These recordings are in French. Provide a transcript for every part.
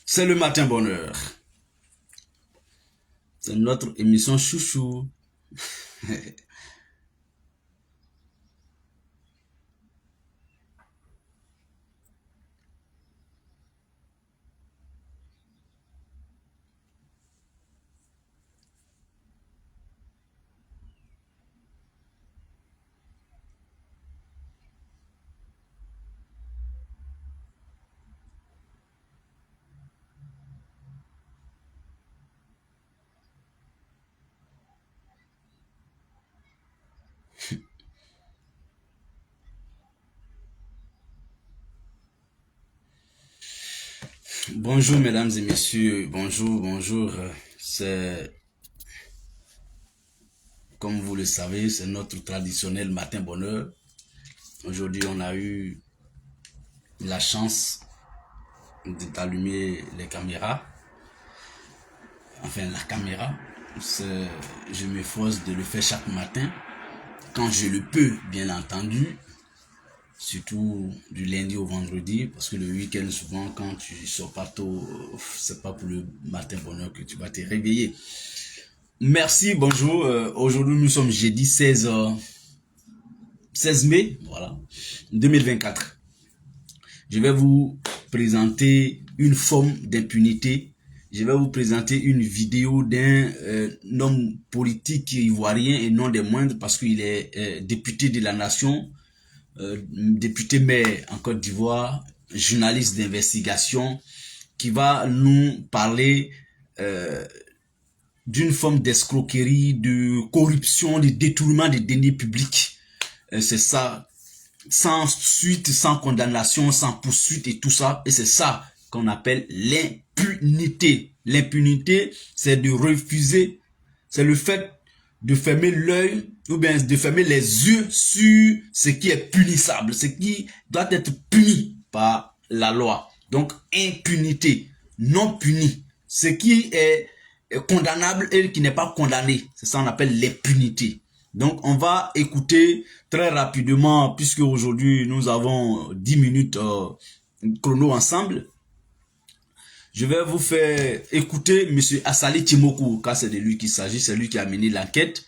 C'est le matin bonheur. C'est notre émission chouchou. Bonjour mesdames et messieurs, bonjour. C'est, comme vous le savez, c'est notre traditionnel matin bonheur. Aujourd'hui, on a eu la chance d'allumer les caméras. Enfin, la caméra. Je m'efforce de le faire chaque matin, quand je le peux, bien entendu. Surtout du lundi au vendredi, parce que le week-end, souvent, quand tu sors pas tôt, c'est pas pour le matin bonheur que tu vas te réveiller. Merci, bonjour. Aujourd'hui, nous sommes jeudi 16 mai, voilà, 2024. Je vais vous présenter une forme d'impunité. Je vais vous présenter une vidéo d'un homme politique ivoirien et non des moindres, parce qu'il est député de la nation, député maire en Côte d'Ivoire, journaliste d'investigation, qui va nous parler d'une forme d'escroquerie, de corruption, de détournement des deniers publics. C'est ça, sans suite, sans condamnation, sans poursuite et tout ça. Et c'est ça qu'on appelle l'impunité. L'impunité, c'est de refuser, c'est le fait de fermer l'œil ou bien de fermer les yeux sur ce qui est punissable, ce qui doit être puni par la loi. Donc, impunité, non puni. Ce qui est condamnable et qui n'est pas condamné. C'est ça qu'on appelle l'impunité. Donc, on va écouter très rapidement, puisque aujourd'hui, nous avons 10 minutes chrono ensemble. Je vais vous faire écouter M. Assali Timokou, car c'est de lui qu'il s'agit, c'est lui qui a mené l'enquête.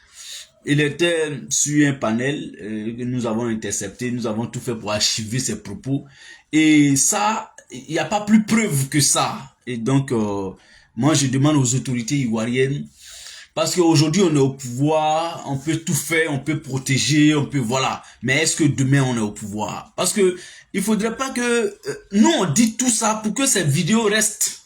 Il était sur un panel que nous avons intercepté, nous avons tout fait pour archiver ses propos. Et ça, il n'y a pas plus preuve que ça. Et donc, moi je demande aux autorités ivoiriennes, parce qu'aujourd'hui on est au pouvoir, on peut tout faire, on peut protéger, on peut, voilà. Mais est-ce que demain on est au pouvoir? Parce que il faudrait pas que nous on dit tout ça pour que cette vidéo reste,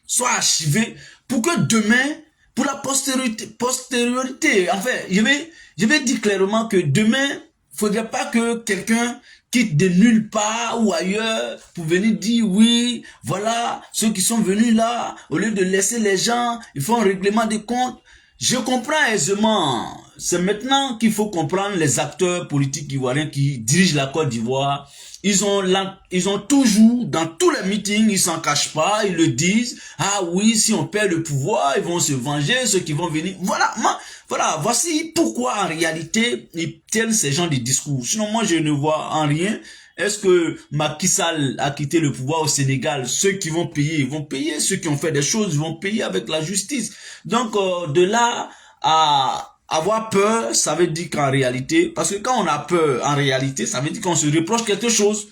soit archivée, pour que demain, pour la postériorité, enfin, je vais dire clairement que demain, il faudrait pas que quelqu'un quitte de nulle part ou ailleurs pour venir dire oui, voilà, ceux qui sont venus là, au lieu de laisser les gens, ils font un règlement des comptes. Je comprends aisément. C'est maintenant qu'il faut comprendre les acteurs politiques ivoiriens qui dirigent la Côte d'Ivoire. Ils ont toujours, dans tous les meetings, ils s'en cachent pas, ils le disent. Ah oui, si on perd le pouvoir, ils vont se venger, ceux qui vont venir. Voilà, voici pourquoi en réalité, ils tiennent ces genres de discours. Sinon, moi, je ne vois en rien. Est-ce que Macky Sall a quitté le pouvoir au Sénégal? Ceux qui vont payer, ils vont payer. Ceux qui ont fait des choses, ils vont payer avec la justice. Donc, de là à avoir peur, ça veut dire qu'en réalité, parce que quand on a peur, en réalité, ça veut dire qu'on se reproche quelque chose.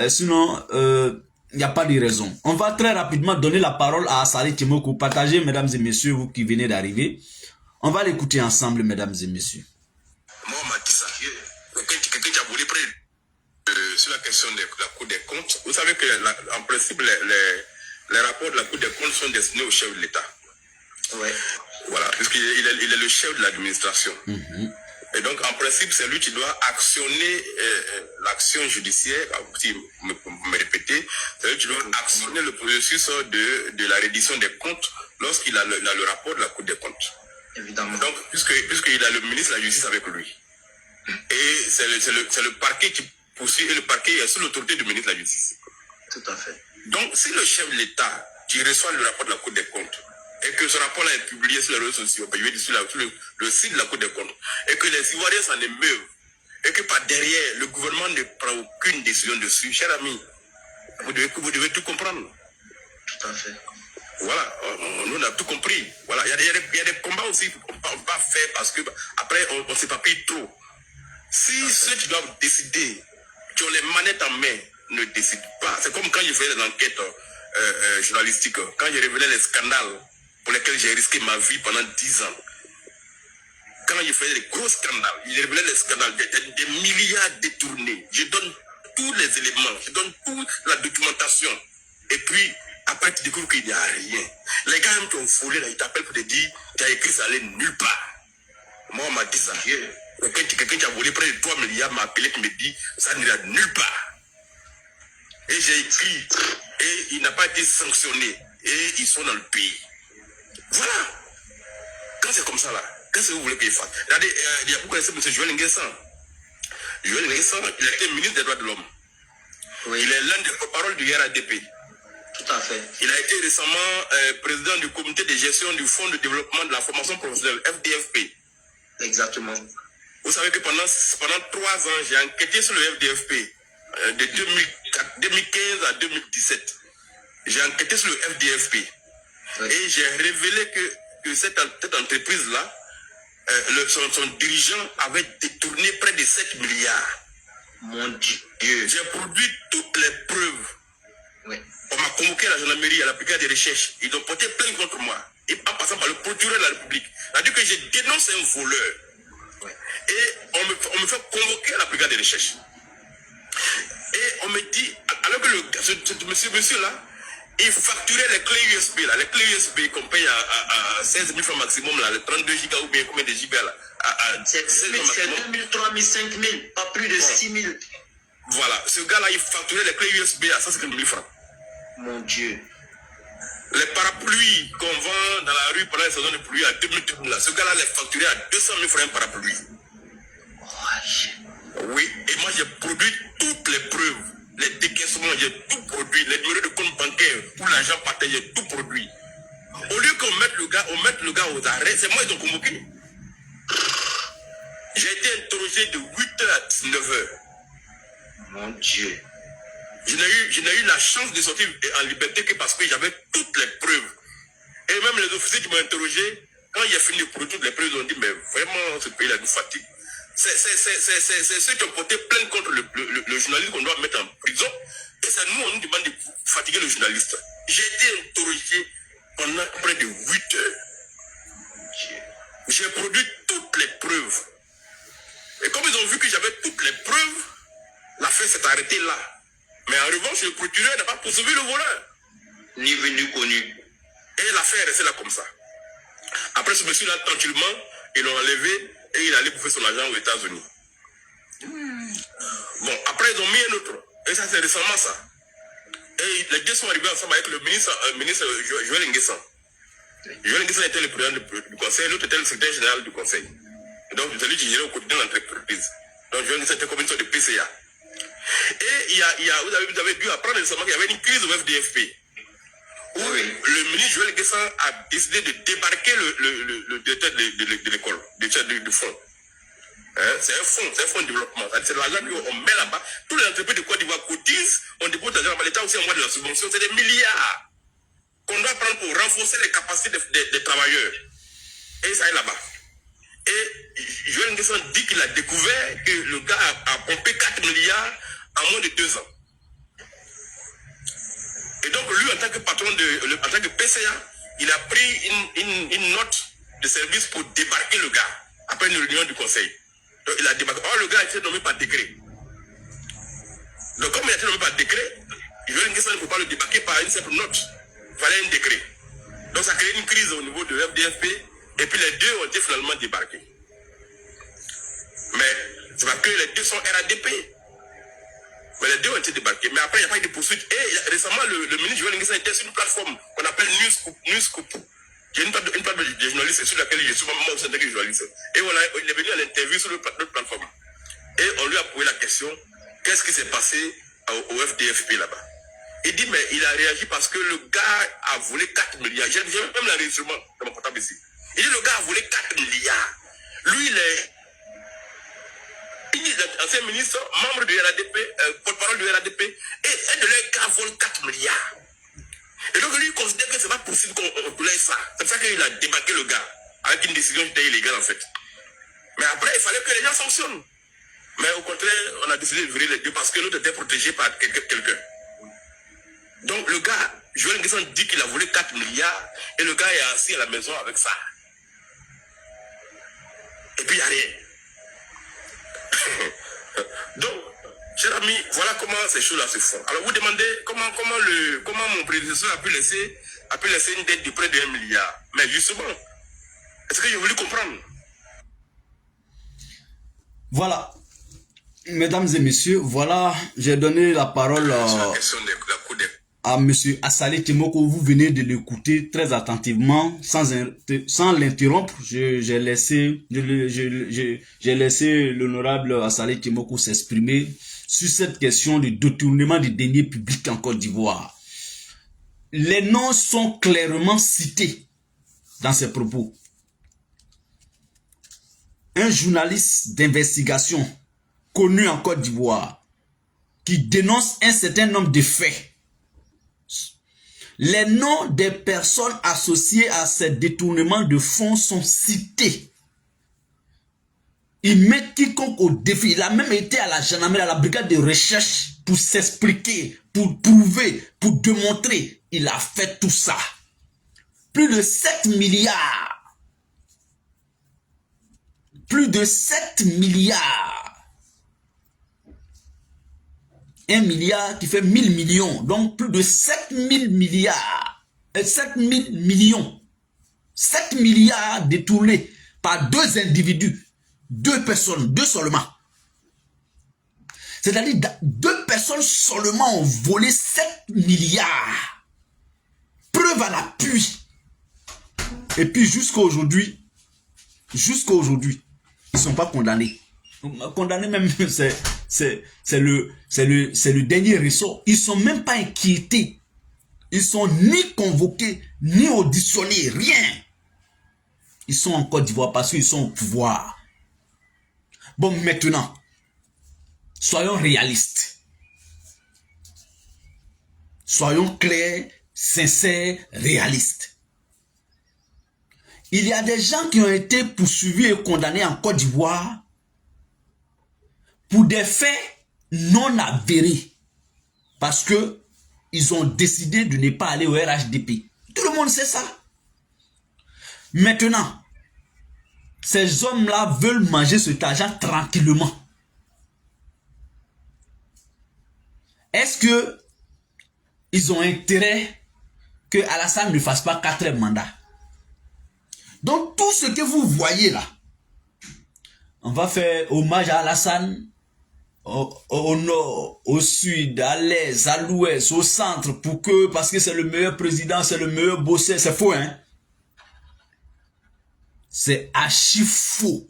Sinon, il n'y a pas de raison. On va très rapidement donner la parole à Assali Timokou. Partagez, mesdames et messieurs, vous qui venez d'arriver. On va l'écouter ensemble, mesdames et messieurs. Moi, Macky Sall, quelqu'un qui a voulu prendre sur la question de la Cour des comptes. Vous savez que, en principe, les rapports de la Cour des comptes sont destinés au chef de l'État. Ouais. Voilà, puisqu'il est le chef de l'administration. Et donc, en principe, c'est lui qui doit actionner l'action judiciaire, si me répéter, c'est lui qui doit actionner le processus de la reddition des comptes lorsqu'il a le rapport de la Cour des comptes. Évidemment. Donc, puisqu'il a le ministre de la Justice avec lui. Et c'est le parquet qui poursuit, et le parquet est sous l'autorité du ministre de la Justice. Tout à fait. Donc, si le chef de l'État qui reçoit le rapport de la Cour des comptes et que ce rapport-là est publié sur les réseaux sociaux, sur le site de la Cour des comptes, et que les Ivoiriens s'en émeuvent, et que par derrière, le gouvernement ne prend aucune décision dessus, cher ami, vous devez tout comprendre. Tout à fait. Voilà, nous on a tout compris. Voilà, il y a des combats aussi qu'on ne peut pas faire parce que après on s'épapille trop. Si ceux qui doivent décider, qui ont les manettes en main, ne décident pas. C'est comme quand je faisais des enquêtes journalistiques, quand je révélais les scandales pour lesquels j'ai risqué ma vie pendant 10 ans. Quand je faisais des gros scandales, je révélais les scandales, des milliards détournés. Je donne tous les éléments, je donne toute la documentation. Et puis, après, tu découvres qu'il n'y a rien. Les gars qui ont volé, là, ils t'appellent pour te dire, tu as écrit ça allait nulle part. Moi, on m'a dit ça. Quelqu'un qui a volé près de 3 milliards m'a appelé, qui me dit, ça n'ira nulle part. Et j'ai écrit, et il n'a pas été sanctionné. Et ils sont dans le pays. Voilà. Quand c'est comme ça, là, qu'est-ce que vous voulez qu'il fasse? Regardez, vous connaissez M. Joël Nguessan. Joël Nguessan, il a été ministre des droits de l'homme. Oui. Il est l'un des porte-parole du RADP. Tout à fait. Il a été récemment président du comité de gestion du Fonds de développement de la formation professionnelle, FDFP. Exactement. Vous savez que pendant 3 ans, j'ai enquêté sur le FDFP, de 2015 à 2017. J'ai enquêté sur le FDFP. Oui. Et j'ai révélé que cette entreprise-là, son dirigeant avait détourné près de 7 milliards. Mon Dieu. J'ai produit toutes les preuves. Oui. On m'a convoqué à la gendarmerie, à la brigade de recherche. Ils ont porté plainte contre moi. Et en passant par le procureur de la République. C'est-à-dire que j'ai dénoncé un voleur. Oui. Et on me fait convoquer à la brigade de recherche. Et on me dit, alors que ce monsieur-là, il facturait les clés USB, là, les clés USB qu'on paye à 16 000 francs maximum, là, les 32 gigas ou bien combien de gigas là, c'est 2 000, 3 000, 5 000, pas plus de 6 000. Voilà, ce gars-là, il facturait les clés USB à 150 000 francs. Mon Dieu. Les parapluies qu'on vend dans la rue pendant les saisons de pluie à 2 000 là, ce gars-là les facturait à 200 000 francs un parapluie. Oui, et moi j'ai produit toutes les preuves, les décaissements, j'ai tout produit, les numéros de compte bancaire où l'argent partait, j'ai tout produit. Au lieu qu'on mette le gars aux arrêts, c'est moi ils ont convoqué. J'ai été interrogé de 8h à 19h. Mon Dieu. Je n'ai eu la chance de sortir en liberté que parce que j'avais toutes les preuves. Et même les officiers qui m'ont interrogé, quand il a fini de produire toutes les preuves, ils ont dit, mais vraiment, ce pays-là nous fatigue. C'est ceux qui ont porté plainte contre le journaliste qu'on doit mettre en prison. Et c'est nous, on nous demande de fatiguer le journaliste. J'ai été interrogé pendant près de 8 heures. J'ai produit toutes les preuves. Et comme ils ont vu que j'avais toutes les preuves, l'affaire s'est arrêtée là. Mais en revanche, le procureur n'a pas poursuivi le voleur. Ni venu connu. Et l'affaire est restée là comme ça. Après ce monsieur-là, tranquillement, ils l'ont enlevé et il allait bouffer son argent aux États-Unis. Bon, après ils ont mis un autre. Et ça, c'est récemment ça. Et les deux sont arrivés ensemble avec le ministre Joël Nguessan. Joël Nguessan était le président du conseil, l'autre était le secrétaire général du conseil. Et donc, celui qui gérait au quotidien l'entreprise. Donc, Joël Nguessan était comme une sorte de PCA. Et vous avez dû apprendre récemment qu'il y avait une crise au FDFP. Où le ministre Joël Nguessan a décidé de débarquer le directeur de l'école, du fonds. Hein? C'est un fonds de développement. C'est l'argent qu'on met là-bas. Toutes les entreprises de Côte d'Ivoire cotisent, on dépose l'argent là-bas. L'État aussi envoie de la subvention. C'est des milliards qu'on doit prendre pour renforcer les capacités des travailleurs. Et ça est là-bas. Et Joël Nguessan dit qu'il a découvert que le gars a pompé 4 milliards en moins de 2 ans. Et donc lui, en tant que patron, en tant que PCA, il a pris une note de service pour débarquer le gars après une réunion du conseil. Donc il a débarqué. Or le gars a été nommé par décret. Donc comme il a été nommé par décret, Joël Nguessan ne peut pas le débarquer par une simple note. Il fallait un décret. Donc ça a créé une crise au niveau de FDFP et puis les deux ont été finalement débarqués. Mais c'est parce que les deux sont RADP. Mais les deux ont été débarqués. Mais après, il n'y a pas eu de poursuite. Et récemment, le ministre Joël Nguessan était sur une plateforme qu'on appelle Newscoop. J'ai une plateforme de journalistes sur laquelle je suis moi aussi en tant que journaliste. Et voilà, il est venu à l'interview sur notre plateforme. Et on lui a posé la question, qu'est-ce qui s'est passé au FDFP là-bas? Il dit, mais il a réagi parce que le gars a volé 4 milliards. J'ai même l'enregistrement dans mon portable ici. Il dit, le gars a volé 4 milliards. Lui, il est ancien ministre, membre du RADP, porte-parole du RADP, et un de leurs gars vole 4 milliards. Et donc lui, il considère que c'est pas possible qu'on laisse ça. C'est pour ça qu'il a débarqué le gars, avec une décision qui était illégale en fait. Mais après, il fallait que les gens sanctionnent. Mais au contraire, on a décidé de virer les deux parce que l'autre était protégé par quelqu'un. Donc le gars, Joël Nguessan dit qu'il a volé 4 milliards, et le gars est assis à la maison avec ça. Et puis il n'y a rien. Donc, cher ami, voilà comment ces choses-là se font. Alors vous demandez comment mon prédécesseur a pu laisser une dette de près de 1 milliard. Mais justement, est-ce que j'ai voulu comprendre? Voilà. Mesdames et messieurs, voilà, j'ai donné la parole à monsieur Assalé Tchimoko. Vous venez de l'écouter très attentivement, sans l'interrompre. J'ai laissé l'honorable Assalé Tchimoko s'exprimer sur cette question de détournement des deniers publics en Côte d'Ivoire. Les noms sont clairement cités dans ses propos. Un journaliste d'investigation connu en Côte d'Ivoire qui dénonce un certain nombre de faits. Les noms des personnes associées à ces détournements de fonds sont cités. Il met quiconque au défi. Il a même été à la gendarmerie, à la brigade de recherche pour s'expliquer, pour prouver, pour démontrer. Il a fait tout ça. Plus de 7 milliards. Plus de 7 milliards. 1 milliard qui fait 1000 millions. Donc plus de 7000 milliards. 7000 millions. 7 milliards détournés par 2 individus. 2 personnes. 2 seulement. C'est-à-dire 2 personnes seulement ont volé 7 milliards. Preuve à l'appui. Et puis jusqu'à aujourd'hui, ils ne sont pas condamnés. Condamnés même, c'est le dernier ressort. Ils ne sont même pas inquiétés. Ils sont ni convoqués, ni auditionnés, rien. Ils sont en Côte d'Ivoire parce qu'ils sont au pouvoir. Bon, maintenant, soyons réalistes. Soyons clairs, sincères, réalistes. Il y a des gens qui ont été poursuivis et condamnés en Côte d'Ivoire pour des faits non avérés. Parce que ils ont décidé de ne pas aller au RHDP. Tout le monde sait ça. Maintenant, ces hommes-là veulent manger cet argent tranquillement. Est-ce que ils ont intérêt que Alassane ne fasse pas 4e mandat? Donc tout ce que vous voyez là, on va faire hommage à Alassane au nord, au sud, à l'est, à l'ouest, au centre, parce que c'est le meilleur président, c'est le meilleur bosseur. C'est faux, hein? C'est archi faux.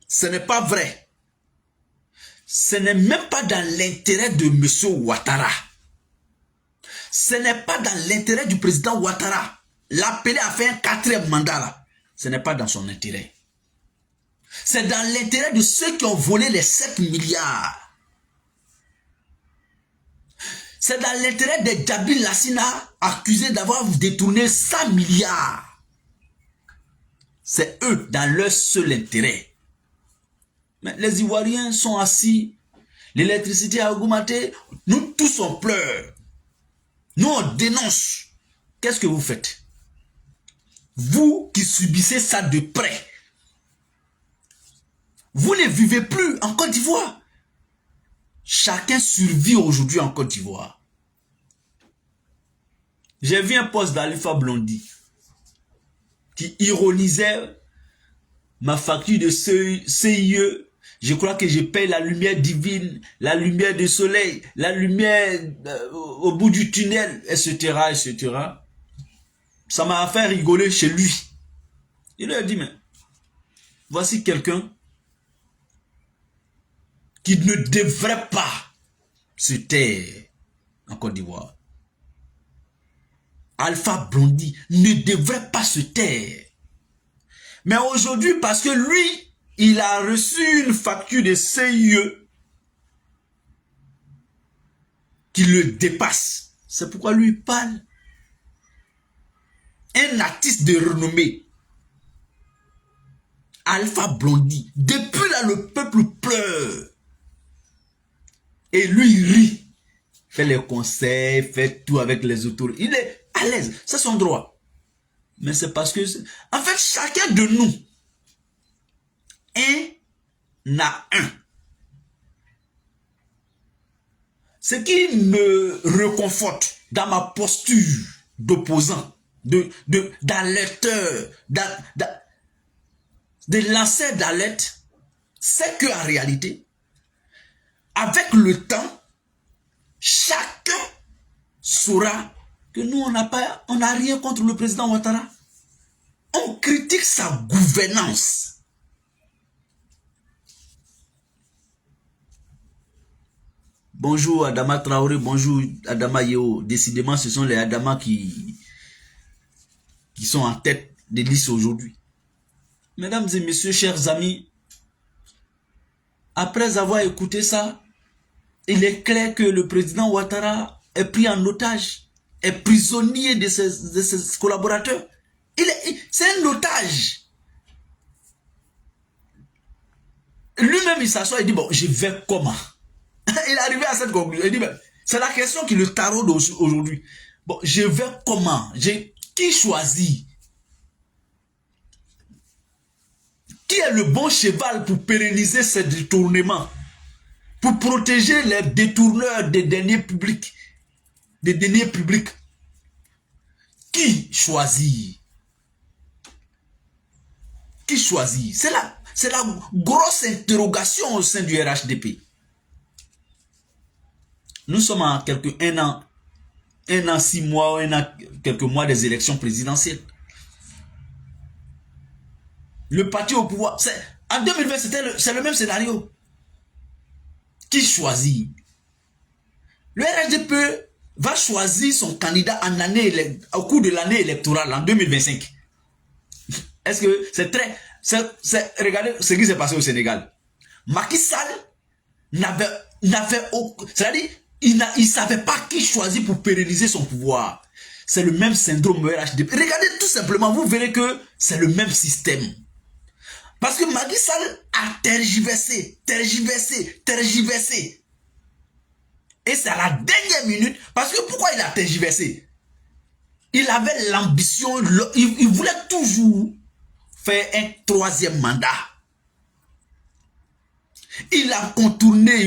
Ce n'est pas vrai. Ce n'est même pas dans l'intérêt de M. Ouattara. Ce n'est pas dans l'intérêt du président Ouattara. L'appeler à faire un 4e mandat là. Ce n'est pas dans son intérêt. C'est dans l'intérêt de ceux qui ont volé les 7 milliards. C'est dans l'intérêt des Djabil Lassina accusés d'avoir détourné 100 milliards. C'est eux dans leur seul intérêt. Mais les Ivoiriens sont assis. L'électricité a augmenté. Nous tous on pleure. Nous on dénonce. Qu'est-ce que vous faites? Vous qui subissez ça de près. Vous ne vivez plus en Côte d'Ivoire. Chacun survit aujourd'hui en Côte d'Ivoire. J'ai vu un post d'Alifa Blondy qui ironisait ma facture de CIE. Je crois que je paye la lumière divine, la lumière du soleil, la lumière au bout du tunnel, etc., etc. Ça m'a fait rigoler chez lui. Il lui a dit, mais voici quelqu'un qui ne devrait pas se taire. en Côte d'Ivoire. Alpha Blondy ne devrait pas se taire. Mais aujourd'hui, parce que lui, il a reçu une facture de CIE qui le dépasse. C'est pourquoi lui parle. Un artiste de renommée. Alpha Blondy. Depuis là, le peuple pleure. Et lui, il rit. Fait les conseils, fait tout avec les autorités. Il est à l'aise. C'est son droit. Mais c'est parce que... En fait, chacun de nous, un à un. Ce qui me réconforte dans ma posture d'opposant, d'alerteur, de lanceur d'alerte, c'est qu'en réalité, avec le temps, chacun saura que nous, on n'a rien contre le président Ouattara. On critique sa gouvernance. Bonjour Adama Traoré, bonjour Adama Yeo. Décidément, ce sont les Adama qui sont en tête des listes aujourd'hui. Mesdames et messieurs, chers amis, après avoir écouté ça, il est clair que le président Ouattara est pris en otage, est prisonnier de ses collaborateurs. C'est un otage. Lui-même, il s'assoit et dit, bon, je vais comment? Il est arrivé à cette conclusion. Il dit, c'est la question qui le taraude aujourd'hui. Bon, je vais comment? Qui choisit? Qui est le bon cheval pour pérenniser ces détournements? Pour protéger les détourneurs des deniers publics? Des deniers publics? Qui choisit? Qui choisit? C'est la grosse interrogation au sein du RHDP. Nous sommes à un an, 6 mois, quelques mois des élections présidentielles. Le parti au pouvoir, en 2020, c'est le même scénario. Qui choisit? Le RHDP va choisir son candidat au cours de l'année électorale en 2025. Est-ce que c'est très... Regardez ce qui s'est passé au Sénégal. Macky Sall n'avait aucun... C'est-à-dire, il ne savait pas qui choisir pour pérenniser son pouvoir. C'est le même syndrome RHDP. Regardez tout simplement, vous verrez que c'est le même système. Parce que Macky Sall a tergiversé. Et c'est à la dernière minute. Parce que pourquoi il a tergiversé? Il avait l'ambition, il voulait toujours faire un 3e mandat. Il a contourné,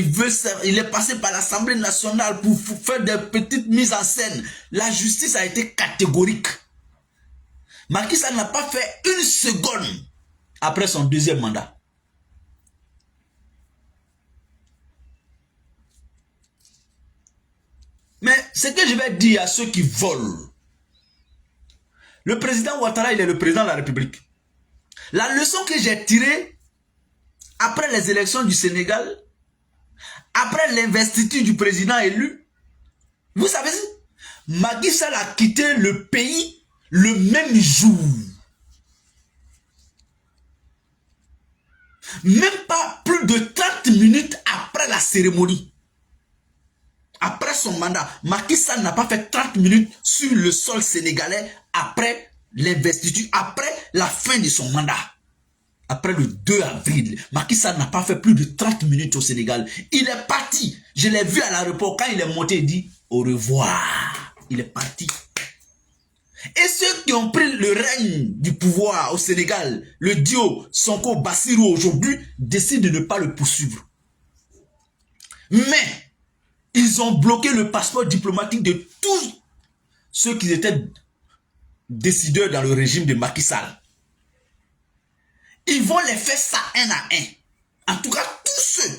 il est passé par l'Assemblée nationale pour faire des petites mises en scène. La justice a été catégorique. Macky Sall n'a pas fait une seconde après son 2e mandat. Mais ce que je vais dire à ceux qui volent, le président Ouattara, il est le président de la République. La leçon que j'ai tirée après les élections du Sénégal, après l'investiture du président élu, vous savez, Macky Sall a quitté le pays le même jour. Même pas plus de 30 minutes après la cérémonie. Après son mandat, Macky Sall n'a pas fait 30 minutes sur le sol sénégalais après l'investiture, après la fin de son mandat. Après le 2 avril, Macky Sall n'a pas fait plus de 30 minutes au Sénégal. Il est parti. Je l'ai vu à l'aéroport. Quand il est monté, il dit au revoir. Il est parti. Et ceux qui ont pris le règne du pouvoir au Sénégal, le duo Sonko Bassirou aujourd'hui, décident de ne pas le poursuivre. Mais ils ont bloqué le passeport diplomatique de tous ceux qui étaient décideurs dans le régime de Macky Sall. Ils vont les faire ça un à un. En tout cas, tous ceux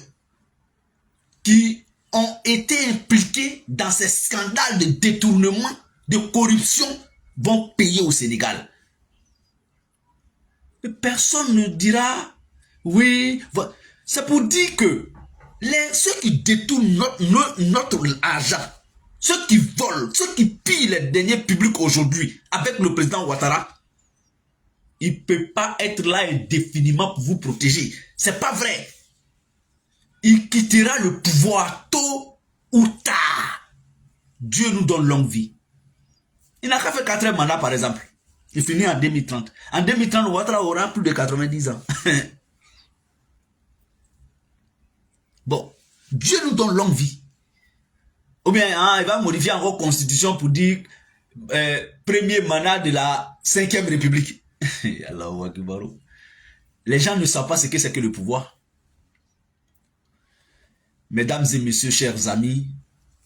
qui ont été impliqués dans ces scandales de détournement, de corruption, vont payer au Sénégal. Personne ne dira, oui, c'est pour dire que ceux qui détournent notre argent, Ceux qui volent, ceux qui pillent les deniers publics aujourd'hui avec le président Ouattara, il ne peut pas être là indéfiniment pour vous protéger. C'est pas vrai. Il quittera le pouvoir tôt ou tard. Dieu nous donne longue vie. Il n'a qu'à faire 4 mandats par exemple. Il finit en 2030. En 2030, Ouattara aura plus de 90 ans. Bon, Dieu nous donne longue vie. Ou bien, il va modifier encore la constitution pour dire premier mandat de la 5e République. Les gens ne savent pas ce que c'est que le pouvoir. Mesdames et messieurs, chers amis,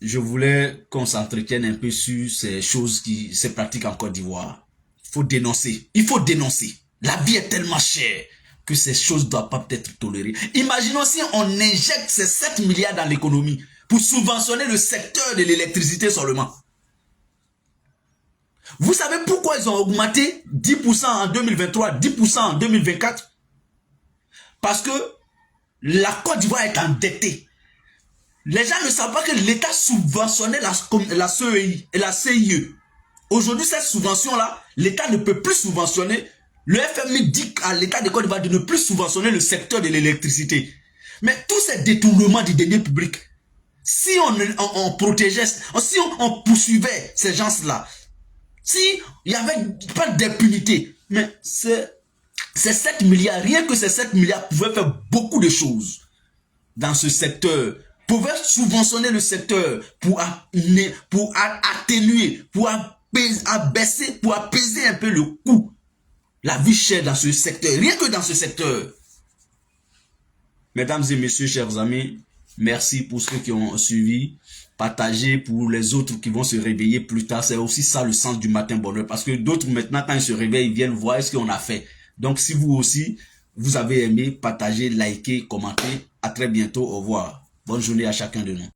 je voulais qu'on s'entretienne un peu sur ces choses qui se pratiquent en Côte d'Ivoire. Il faut dénoncer. Il faut dénoncer. La vie est tellement chère que ces choses ne doivent pas être tolérées. Imaginons si on injecte ces 7 milliards dans l'économie pour subventionner le secteur de l'électricité seulement. Vous savez pourquoi ils ont augmenté 10% en 2023, 10% en 2024? Parce que la Côte d'Ivoire est endettée. Les gens ne savent pas que l'État subventionnait la CEI et la CIE. Aujourd'hui, cette subvention-là, l'État ne peut plus subventionner. Le FMI dit à l'État de Côte d'Ivoire de ne plus subventionner le secteur de l'électricité. Mais tous ces détournements du denier public, si on protégeait, si on poursuivait ces gens-là, si il n'y avait pas d'impunité, mais ces 7 milliards, rien que ces 7 milliards pouvaient faire beaucoup de choses dans ce secteur, pouvaient subventionner le secteur pour atténuer, pour abaisser, pour apaiser un peu le coût, la vie chère dans ce secteur, rien que dans ce secteur. Mesdames et messieurs, chers amis, merci pour ceux qui ont suivi. Partagez pour les autres qui vont se réveiller plus tard. C'est aussi ça le sens du matin bonheur. Parce que d'autres maintenant, quand ils se réveillent, ils viennent voir ce qu'on a fait. Donc si vous aussi, vous avez aimé, partagez, likez, commentez. À très bientôt. Au revoir. Bonne journée à chacun de nous.